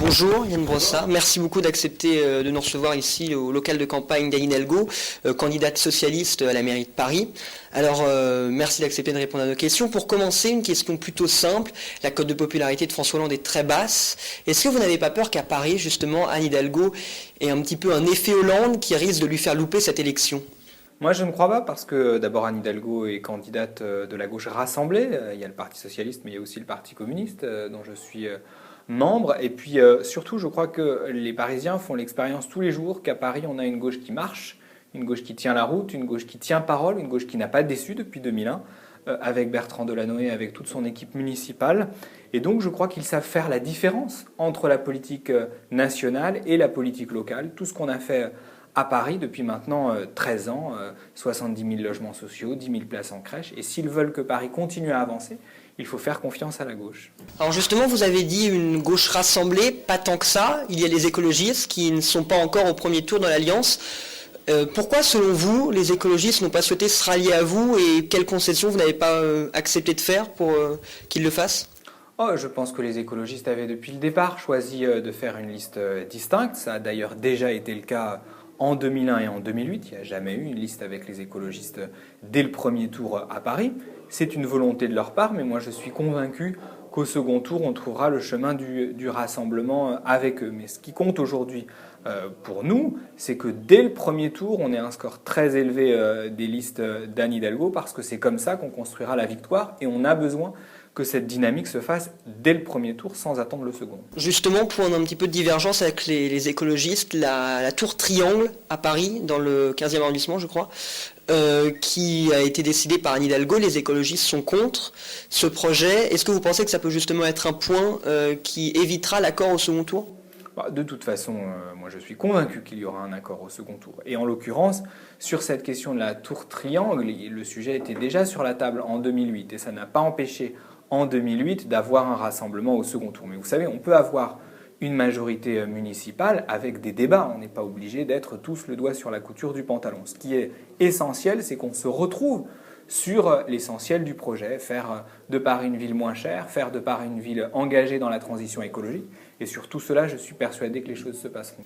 Bonjour Yann Brossard, merci beaucoup d'accepter de nous recevoir ici au local de campagne d'Anne Hidalgo, candidate socialiste à la mairie de Paris. Alors merci d'accepter de répondre à nos questions. Pour commencer, une question plutôt simple. La cote de popularité de François Hollande est très basse. Est-ce que vous n'avez pas peur qu'à Paris, justement, Anne Hidalgo ait un petit peu un effet Hollande qui risque de lui faire louper cette élection ? Moi, je ne crois pas parce que d'abord Anne Hidalgo est candidate de la gauche rassemblée. Il y a le Parti socialiste, mais il y a aussi le Parti communiste dont je suis membre. Et puis surtout, je crois que les Parisiens font l'expérience tous les jours qu'à Paris, on a une gauche qui marche, une gauche qui tient la route, une gauche qui tient parole, une gauche qui n'a pas déçu depuis 2001, avec Bertrand Delanoë, avec toute son équipe municipale. Et donc, je crois qu'ils savent faire la différence entre la politique nationale et la politique locale. Tout ce qu'on a fait à Paris depuis maintenant 13 ans, 70 000 logements sociaux, 10 000 places en crèche. Et s'ils veulent que Paris continue à avancer, il faut faire confiance à la gauche. Alors justement, vous avez dit une gauche rassemblée, pas tant que ça. Il y a les écologistes qui ne sont pas encore au premier tour dans l'Alliance. Pourquoi, selon vous, les écologistes n'ont pas souhaité se rallier à vous et quelles concessions vous n'avez pas accepté de faire pour qu'ils le fassent ? Je pense que les écologistes avaient depuis le départ choisi de faire une liste distincte. Ça a d'ailleurs déjà été le cas en 2001 et en 2008. Il n'y a jamais eu une liste avec les écologistes dès le premier tour à Paris. C'est une volonté de leur part, mais moi je suis convaincu qu'au second tour, on trouvera le chemin du rassemblement avec eux. Mais ce qui compte aujourd'hui pour nous, c'est que dès le premier tour, on ait un score très élevé des listes d'Anne Hidalgo, parce que c'est comme ça qu'on construira la victoire, et on a besoin que cette dynamique se fasse dès le premier tour sans attendre le second. Justement, point un petit peu de divergence avec les écologistes, la tour Triangle à Paris, dans le 15e arrondissement je crois, qui a été décidée par Anne Hidalgo, les écologistes sont contre ce projet. Est-ce que vous pensez que ça peut justement être un point qui évitera l'accord au second tour ? De toute façon, moi je suis convaincu qu'il y aura un accord au second tour. Et en l'occurrence, sur cette question de la tour Triangle, le sujet était déjà sur la table en 2008 et ça n'a pas empêché en 2008 d'avoir un rassemblement au second tour. Mais vous savez, on peut avoir une majorité municipale avec des débats. On n'est pas obligé d'être tous le doigt sur la couture du pantalon. Ce qui est essentiel, c'est qu'on se retrouve sur l'essentiel du projet, faire de Paris une ville moins chère, faire de Paris une ville engagée dans la transition écologique. Et sur tout cela, je suis persuadé que les choses se passeront.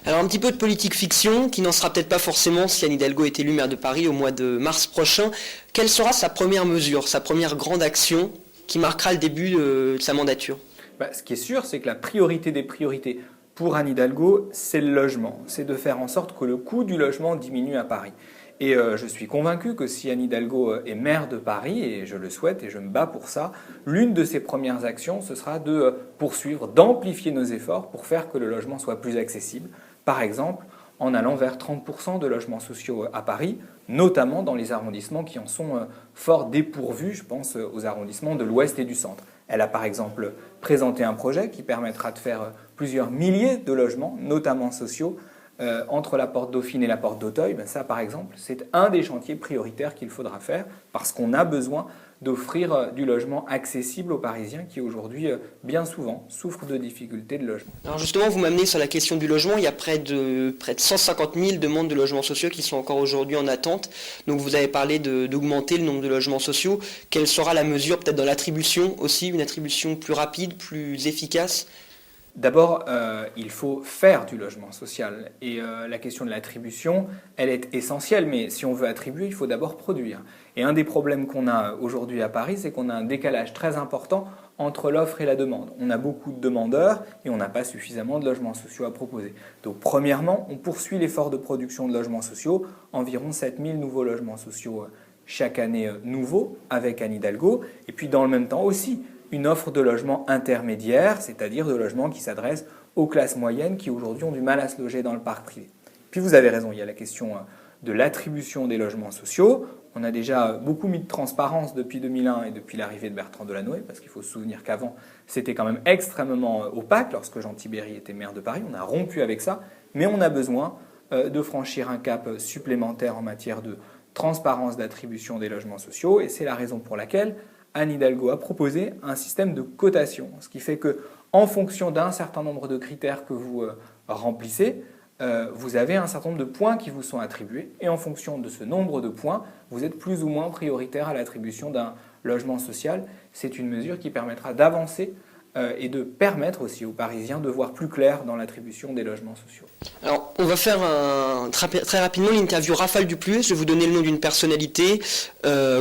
Alors un petit peu de politique fiction, qui n'en sera peut-être pas forcément si Anne Hidalgo est élue maire de Paris au mois de mars prochain. Quelle sera sa première mesure, sa première grande action qui marquera le début de sa mandature ? Ce qui est sûr, c'est que la priorité des priorités pour Anne Hidalgo, c'est le logement. C'est de faire en sorte que le coût du logement diminue à Paris. Et je suis convaincu que si Anne Hidalgo est maire de Paris, et je le souhaite et je me bats pour ça, l'une de ses premières actions, ce sera de poursuivre, d'amplifier nos efforts pour faire que le logement soit plus accessible. Par exemple, en allant vers 30% de logements sociaux à Paris, notamment dans les arrondissements qui en sont fort dépourvus, je pense aux arrondissements de l'Ouest et du Centre. Elle a par exemple présenté un projet qui permettra de faire plusieurs milliers de logements, notamment sociaux, entre la porte Dauphine et la porte d'Auteuil. Ça, par exemple, c'est un des chantiers prioritaires qu'il faudra faire parce qu'on a besoin d'offrir du logement accessible aux Parisiens qui aujourd'hui, bien souvent, souffrent de difficultés de logement. Alors justement, vous m'amenez sur la question du logement. Il y a près de 150 000 demandes de logements sociaux qui sont encore aujourd'hui en attente. Donc vous avez parlé d'augmenter le nombre de logements sociaux. Quelle sera la mesure, peut-être dans l'attribution aussi, une attribution plus rapide, plus efficace ? D'abord, il faut faire du logement social. Et la question de l'attribution, elle est essentielle. Mais si on veut attribuer, il faut d'abord produire. Et un des problèmes qu'on a aujourd'hui à Paris, c'est qu'on a un décalage très important entre l'offre et la demande. On a beaucoup de demandeurs et on n'a pas suffisamment de logements sociaux à proposer. Donc premièrement, on poursuit l'effort de production de logements sociaux, environ 7000 nouveaux logements sociaux chaque année nouveaux avec Anne Hidalgo. Et puis dans le même temps aussi, une offre de logement intermédiaire, c'est-à-dire de logements qui s'adressent aux classes moyennes qui aujourd'hui ont du mal à se loger dans le parc privé. Puis vous avez raison, il y a la question de l'attribution des logements sociaux. On a déjà beaucoup mis de transparence depuis 2001 et depuis l'arrivée de Bertrand Delanoë, parce qu'il faut se souvenir qu'avant, c'était quand même extrêmement opaque lorsque Jean Tibéri était maire de Paris. On a rompu avec ça, mais on a besoin de franchir un cap supplémentaire en matière de transparence d'attribution des logements sociaux, et c'est la raison pour laquelle Anne Hidalgo a proposé un système de cotation, ce qui fait que, en fonction d'un certain nombre de critères que vous remplissez, vous avez un certain nombre de points qui vous sont attribués, et en fonction de ce nombre de points, vous êtes plus ou moins prioritaire à l'attribution d'un logement social. C'est une mesure qui permettra d'avancer et de permettre aussi aux Parisiens de voir plus clair dans l'attribution des logements sociaux. Alors, on va faire très rapidement l'interview rafale du plus. Je vais vous donner le nom d'une personnalité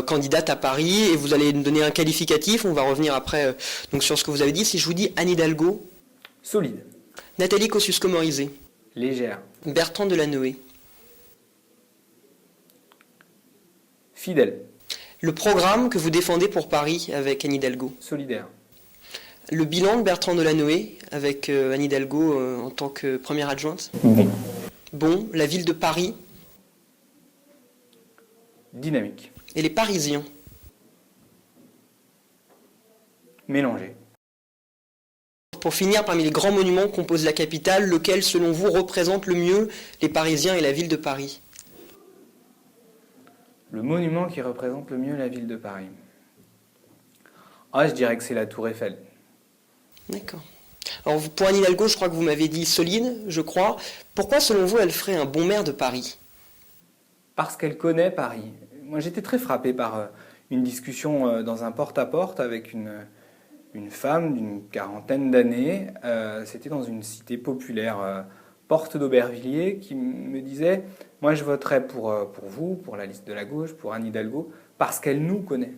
candidate à Paris et vous allez me donner un qualificatif. On va revenir après donc sur ce que vous avez dit. Si je vous dis Anne Hidalgo. Solide. Nathalie Kosciusko-Morizet. Légère. Bertrand Delanoë. Fidèle. Le programme que vous défendez pour Paris avec Anne Hidalgo. Solidaire. Le bilan de Bertrand Delanoë avec Anne Hidalgo en tant que première adjointe. Bon. Bon, la ville de Paris. Dynamique. Et les Parisiens. Mélangé. Pour finir, parmi les grands monuments que compose la capitale, lequel, selon vous, représente le mieux les Parisiens et la ville de Paris? Le monument qui représente le mieux la ville de Paris. Je dirais que c'est la Tour Eiffel. D'accord. Alors, pour Anne Hidalgo, je crois que vous m'avez dit solide, je crois. Pourquoi, selon vous, elle ferait un bon maire de Paris? Parce qu'elle connaît Paris. Moi, j'étais très frappé par une discussion dans un porte-à-porte avec une femme d'une quarantaine d'années. C'était dans une cité populaire, Porte d'Aubervilliers, qui me disait « Moi, je voterai pour vous, pour la liste de la gauche, pour Anne Hidalgo, parce qu'elle nous connaît.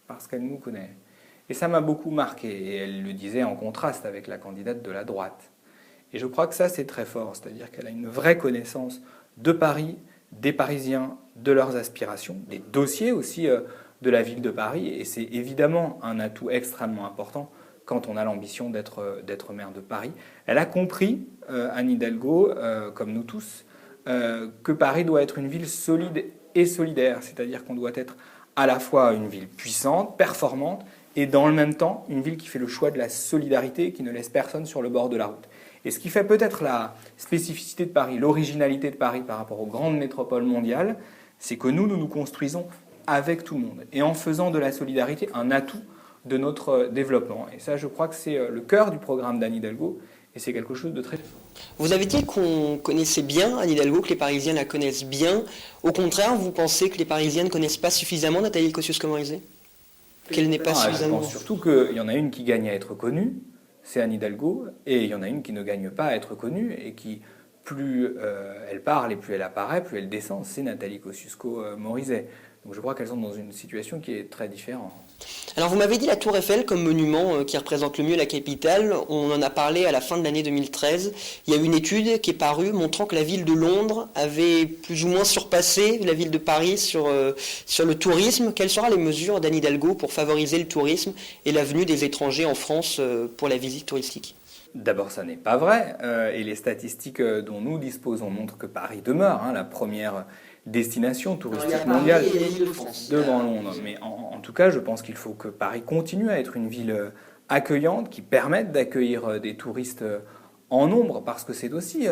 Parce qu'elle nous connaît. » Et ça m'a beaucoup marqué. Et elle le disait en contraste avec la candidate de la droite. Et je crois que ça, c'est très fort. C'est-à-dire qu'elle a une vraie connaissance de Paris, des Parisiens, de leurs aspirations, des dossiers aussi de la ville de Paris. Et c'est évidemment un atout extrêmement important quand on a l'ambition d'être maire de Paris. Elle a compris, Anne Hidalgo, comme nous tous, que Paris doit être une ville solide et solidaire. C'est-à-dire qu'on doit être à la fois une ville puissante, performante, et dans le même temps, une ville qui fait le choix de la solidarité, qui ne laisse personne sur le bord de la route. Et ce qui fait peut-être la spécificité de Paris, l'originalité de Paris par rapport aux grandes métropoles mondiales, c'est que nous construisons avec tout le monde, et en faisant de la solidarité un atout de notre développement. Et ça, je crois que c'est le cœur du programme d'Anne Hidalgo, et c'est quelque chose de très fort. Vous avez dit qu'on connaissait bien Anne Hidalgo, que les Parisiens la connaissent bien. Au contraire, vous pensez que les Parisiens ne connaissent pas suffisamment Nathalie Kosciusko-Morizet? Qu'elle n'est pas suffisamment... Je pense surtout qu'il y en a une qui gagne à être connue, c'est Anne Hidalgo, et il y en a une qui ne gagne pas à être connue, et qui, plus elle parle et plus elle apparaît, plus elle descend, c'est Nathalie Kosciusko-Morizet. Donc je crois qu'elles sont dans une situation qui est très différente. Alors vous m'avez dit la Tour Eiffel comme monument qui représente le mieux la capitale. On en a parlé à la fin de l'année 2013. Il y a une étude qui est parue montrant que la ville de Londres avait plus ou moins surpassé la ville de Paris sur le tourisme. Quelles seront les mesures d'Anne Hidalgo pour favoriser le tourisme et la venue des étrangers en France pour la visite touristique? D'abord, ça n'est pas vrai. Et les statistiques dont nous disposons montrent que Paris demeure la première destination touristique mondiale devant Londres. Mais en tout cas, je pense qu'il faut que Paris continue à être une ville accueillante, qui permette d'accueillir des touristes en nombre, parce que c'est aussi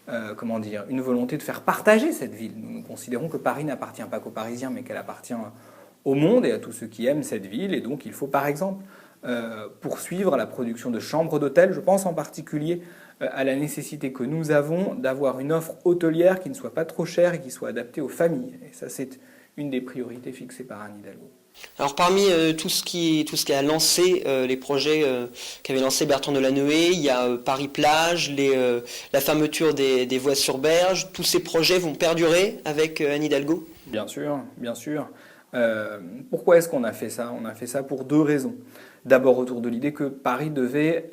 une volonté de faire partager cette ville. Nous considérons que Paris n'appartient pas qu'aux Parisiens, mais qu'elle appartient au monde et à tous ceux qui aiment cette ville. Et donc, il faut par exemple poursuivre la production de chambres d'hôtel. Je pense en particulier à la nécessité que nous avons d'avoir une offre hôtelière qui ne soit pas trop chère et qui soit adaptée aux familles. Et ça, c'est une des priorités fixées par Anne Hidalgo. Alors parmi tout ce qui a lancé les projets qu'avait lancé Bertrand Delanoë, il y a Paris-Plage, la fermeture des voies sur berge. Tous ces projets vont perdurer avec Anne Hidalgo? Bien sûr, bien sûr. Pourquoi est-ce qu'on a fait ça? On a fait ça pour deux raisons. D'abord autour de l'idée que Paris devait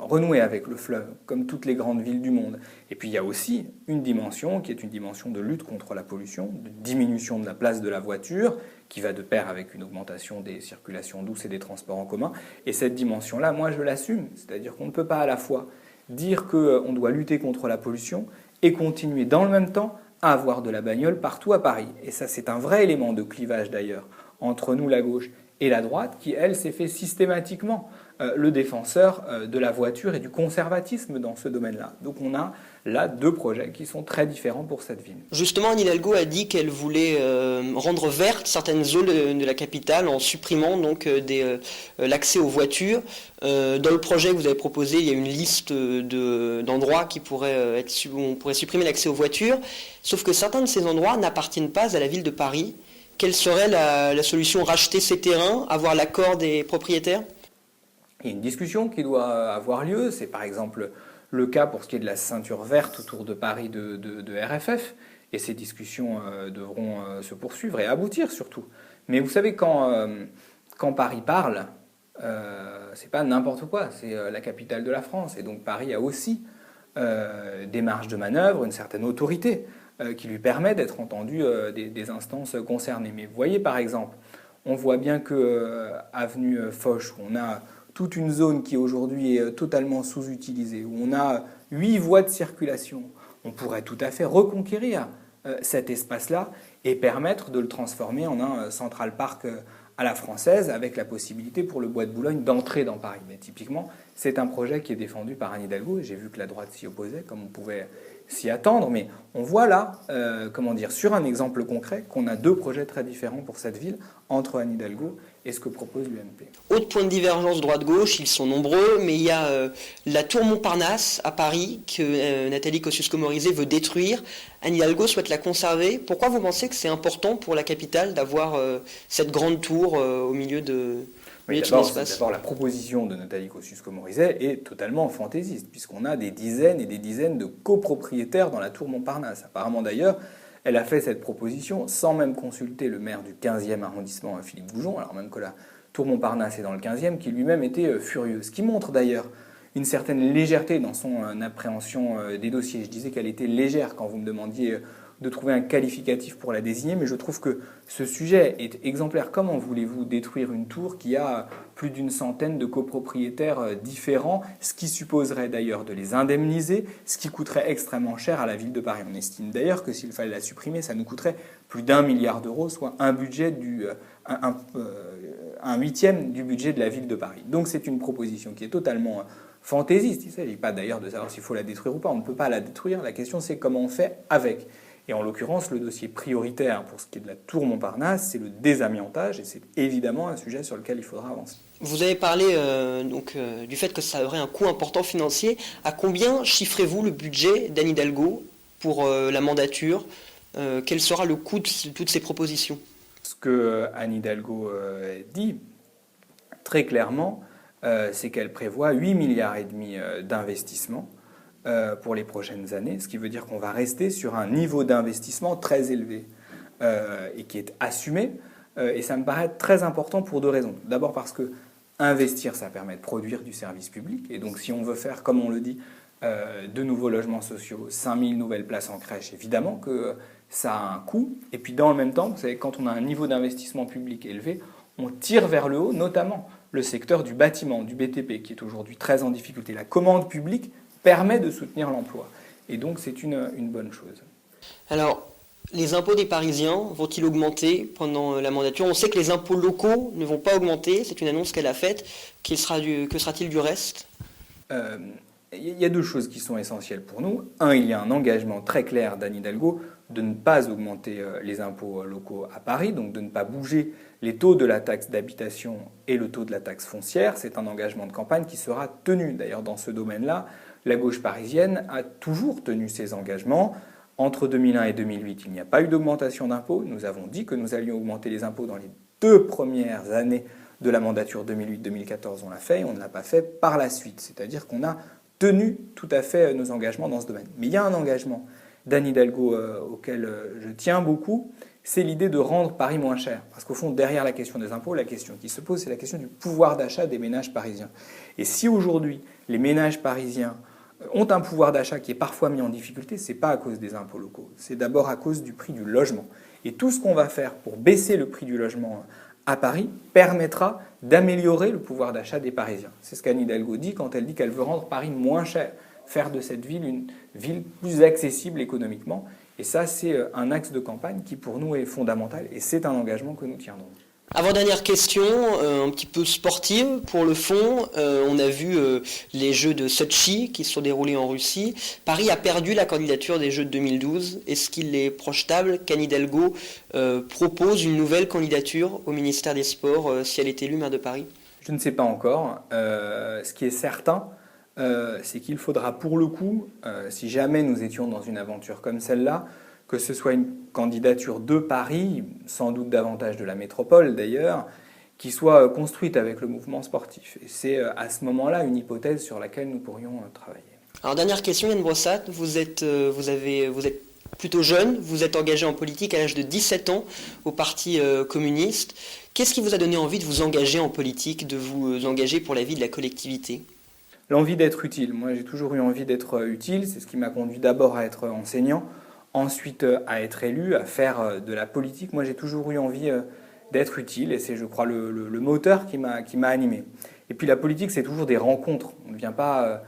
renouer avec le fleuve, comme toutes les grandes villes du monde. Et puis il y a aussi une dimension qui est une dimension de lutte contre la pollution, de diminution de la place de la voiture, qui va de pair avec une augmentation des circulations douces et des transports en commun. Et cette dimension-là, moi je l'assume, c'est-à-dire qu'on ne peut pas à la fois dire qu'on doit lutter contre la pollution et continuer dans le même temps à avoir de la bagnole partout à Paris. Et ça, c'est un vrai élément de clivage d'ailleurs, entre nous, la gauche, et la droite, qui, elle, s'est fait systématiquement le défenseur de la voiture et du conservatisme dans ce domaine-là. Donc on a là deux projets qui sont très différents pour cette ville. Justement, Anne Hidalgo a dit qu'elle voulait rendre vertes certaines zones de la capitale en supprimant donc l'accès aux voitures. Dans le projet que vous avez proposé, il y a une liste d'endroits où on pourrait supprimer l'accès aux voitures, sauf que certains de ces endroits n'appartiennent pas à la ville de Paris. Quelle serait la solution? Racheter ces terrains, avoir l'accord des propriétaires? Il y a une discussion qui doit avoir lieu. C'est par exemple le cas pour ce qui est de la ceinture verte autour de Paris de RFF. Et ces discussions devront se poursuivre et aboutir surtout. Mais vous savez, quand Paris parle, c'est pas n'importe quoi. C'est la capitale de la France. Et donc Paris a aussi des marges de manœuvre, une certaine autorité qui lui permet d'être entendu des instances concernées. Mais vous voyez par exemple, on voit bien que avenue Foch, où on a toute une zone qui aujourd'hui est totalement sous-utilisée, où on a 8 voies de circulation, on pourrait tout à fait reconquérir cet espace-là et permettre de le transformer en un Central Park à la française, avec la possibilité pour le Bois de Boulogne d'entrer dans Paris. Mais typiquement, c'est un projet qui est défendu par Anne Hidalgo, et j'ai vu que la droite s'y opposait, comme on pouvait s'y attendre. Mais on voit là, sur un exemple concret, qu'on a deux projets très différents pour cette ville, entre Anne Hidalgo et ce que propose l'UMP. Autre point de divergence droite-gauche, ils sont nombreux, mais il y a la tour Montparnasse à Paris que Nathalie Kosciusko-Morizet veut détruire. Anne Hidalgo souhaite la conserver. Pourquoi vous pensez que c'est important pour la capitale d'avoir cette grande tour au milieu de son espace ? D'abord, la proposition de Nathalie Kosciusko-Morizet est totalement fantaisiste, puisqu'on a des dizaines et des dizaines de copropriétaires dans la tour Montparnasse. Apparemment d'ailleurs, elle a fait cette proposition sans même consulter le maire du 15e arrondissement, Philippe Goujon, alors même que la tour Montparnasse est dans le 15e, qui lui-même était furieux. Ce qui montre d'ailleurs une certaine légèreté dans son appréhension des dossiers. Je disais qu'elle était légère quand vous me demandiez de trouver un qualificatif pour la désigner, mais je trouve que ce sujet est exemplaire. Comment voulez-vous détruire une tour qui a plus d'une centaine de copropriétaires différents, ce qui supposerait d'ailleurs de les indemniser, ce qui coûterait extrêmement cher à la ville de Paris. On estime d'ailleurs que s'il fallait la supprimer, ça nous coûterait plus d'1 milliard d'euros, soit un budget un huitième du budget de la ville de Paris. Donc c'est une proposition qui est totalement fantaisiste. Il ne s'agit pas d'ailleurs de savoir s'il faut la détruire ou pas. On ne peut pas la détruire. La question c'est comment on fait avec. Et en l'occurrence, le dossier prioritaire pour ce qui est de la tour Montparnasse, c'est le désamiantage, et c'est évidemment un sujet sur lequel il faudra avancer. Vous avez parlé du fait que ça aurait un coût important financier. À combien chiffrez-vous le budget d'Anne Hidalgo pour la mandature ? Quel sera le coût de toutes ces propositions ? Ce que Anne Hidalgo dit très clairement, c'est qu'elle prévoit 8,5 milliards d'investissement pour les prochaines années, ce qui veut dire qu'on va rester sur un niveau d'investissement très élevé et qui est assumé. Et ça me paraît très important pour deux raisons. D'abord parce que investir, ça permet de produire du service public. Et donc si on veut faire, comme on le dit, de nouveaux logements sociaux, 5000 nouvelles places en crèche, évidemment que ça a un coût. Et puis dans le même temps, vous savez, quand on a un niveau d'investissement public élevé, on tire vers le haut, notamment le secteur du bâtiment, du BTP, qui est aujourd'hui très en difficulté. La commande publique permet de soutenir l'emploi. Et donc, c'est une bonne chose. Alors, les impôts des Parisiens vont-ils augmenter pendant la mandature ? On sait que les impôts locaux ne vont pas augmenter. C'est une annonce qu'elle a faite. Que sera-t-il du reste ? Il y a deux choses qui sont essentielles pour nous. Un, il y a un engagement très clair d'Anne Hidalgo de ne pas augmenter les impôts locaux à Paris, donc de ne pas bouger les taux de la taxe d'habitation et le taux de la taxe foncière. C'est un engagement de campagne qui sera tenu. D'ailleurs, dans ce domaine-là, la gauche parisienne a toujours tenu ses engagements. Entre 2001 et 2008, il n'y a pas eu d'augmentation d'impôts. Nous avons dit que nous allions augmenter les impôts dans les 2 premières années de la mandature 2008-2014. On l'a fait et on ne l'a pas fait par la suite. C'est-à-dire qu'on a tenu tout à fait nos engagements dans ce domaine. Mais il y a un engagement d'Anne Hidalgo auquel je tiens beaucoup, c'est l'idée de rendre Paris moins cher. Parce qu'au fond, derrière la question des impôts, la question qui se pose, c'est la question du pouvoir d'achat des ménages parisiens. Et si aujourd'hui, les ménages parisiens ont un pouvoir d'achat qui est parfois mis en difficulté, ce n'est pas à cause des impôts locaux, c'est d'abord à cause du prix du logement. Et tout ce qu'on va faire pour baisser le prix du logement à Paris permettra d'améliorer le pouvoir d'achat des Parisiens. C'est ce qu'Anne Hidalgo dit quand elle dit qu'elle veut rendre Paris moins cher, faire de cette ville une ville plus accessible économiquement. Et ça, c'est un axe de campagne qui pour nous est fondamental et c'est un engagement que nous tiendrons. Avant-dernière question, un petit peu sportive pour le fond. On a vu les Jeux de Sotchi qui se sont déroulés en Russie. Paris a perdu la candidature des Jeux de 2012. Est-ce qu'il est projetable qu'Anne Hidalgo propose une nouvelle candidature au ministère des Sports si elle est élue maire de Paris ? Je ne sais pas encore. Ce qui est certain, c'est qu'il faudra pour le coup, si jamais nous étions dans une aventure comme celle-là, que ce soit une candidature de Paris, sans doute davantage de la métropole d'ailleurs, qui soit construite avec le mouvement sportif. Et c'est à ce moment-là une hypothèse sur laquelle nous pourrions travailler. Alors dernière question, Yann Brossat, vous êtes plutôt jeune, vous êtes engagé en politique à l'âge de 17 ans au Parti communiste. Qu'est-ce qui vous a donné envie de vous engager en politique, de vous engager pour la vie de la collectivité ? L'envie d'être utile. Moi, j'ai toujours eu envie d'être utile. C'est ce qui m'a conduit d'abord à être enseignant, ensuite à être élu, à faire de la politique. Moi, j'ai toujours eu envie d'être utile et c'est, je crois, le moteur qui m'a animé. Et puis la politique, c'est toujours des rencontres. On ne devient pas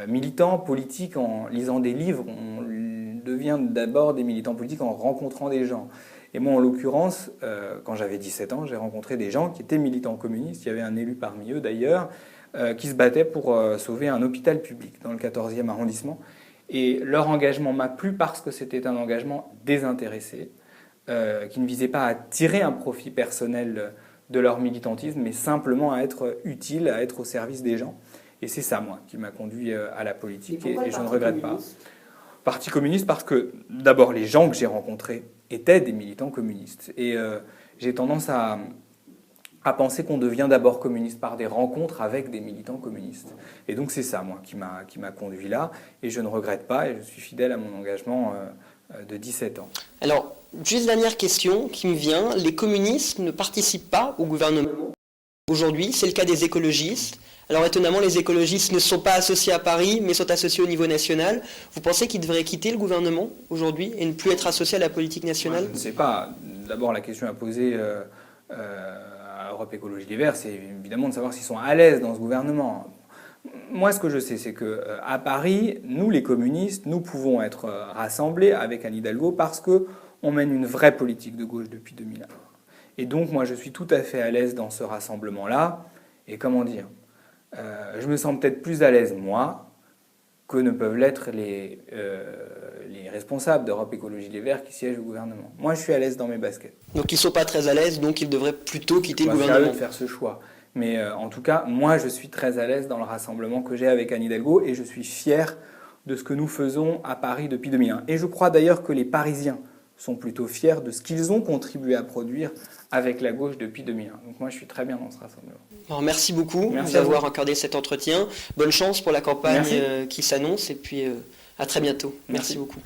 militant politique en lisant des livres. On devient d'abord des militants politiques en rencontrant des gens. Et moi, en l'occurrence, quand j'avais 17 ans, j'ai rencontré des gens qui étaient militants communistes. Il y avait un élu parmi eux, d'ailleurs, qui se battaient pour sauver un hôpital public dans le 14e arrondissement. Et leur engagement m'a plu parce que c'était un engagement désintéressé, qui ne visait pas à tirer un profit personnel de leur militantisme, mais simplement à être utile, à être au service des gens. Et c'est ça, moi, qui m'a conduit à la politique et je ne regrette pas. Parti communiste parce que, d'abord, les gens que j'ai rencontrés étaient des militants communistes. Et j'ai tendance à penser qu'on devient d'abord communiste par des rencontres avec des militants communistes. Et donc c'est ça, moi, qui m'a conduit là. Et je ne regrette pas et je suis fidèle à mon engagement de 17 ans. Alors, juste dernière question qui me vient. Les communistes ne participent pas au gouvernement aujourd'hui. C'est le cas des écologistes. Alors étonnamment, les écologistes ne sont pas associés à Paris, mais sont associés au niveau national. Vous pensez qu'ils devraient quitter le gouvernement aujourd'hui et ne plus être associés à la politique nationale ? Moi, je ne sais pas. D'abord, la question à poser à Europe Écologie Les Verts, c'est évidemment de savoir s'ils sont à l'aise dans ce gouvernement. Moi, ce que je sais, c'est qu'à Paris, nous, les communistes, nous pouvons être rassemblés avec Anne Hidalgo parce qu'on mène une vraie politique de gauche depuis 2001. Et donc, moi, je suis tout à fait à l'aise dans ce rassemblement-là. Et comment dire ? Je me sens peut-être plus à l'aise, moi, que ne peuvent l'être les responsables d'Europe Écologie Les Verts qui siègent au gouvernement. Moi, je suis à l'aise dans mes baskets. Donc ils ne sont pas très à l'aise, donc ils devraient plutôt quitter le C'est à gouvernement. eux de faire ce choix. Mais en tout cas, moi, je suis très à l'aise dans le rassemblement que j'ai avec Anne Hidalgo et je suis fier de ce que nous faisons à Paris depuis 2001. Et je crois d'ailleurs que les Parisiens sont plutôt fiers de ce qu'ils ont contribué à produire avec la gauche depuis 2001. Donc moi, je suis très bien dans ce rassemblement. Alors, merci beaucoup d'avoir accordé cet entretien. Bonne chance pour la campagne qui s'annonce et puis à très bientôt. Merci beaucoup.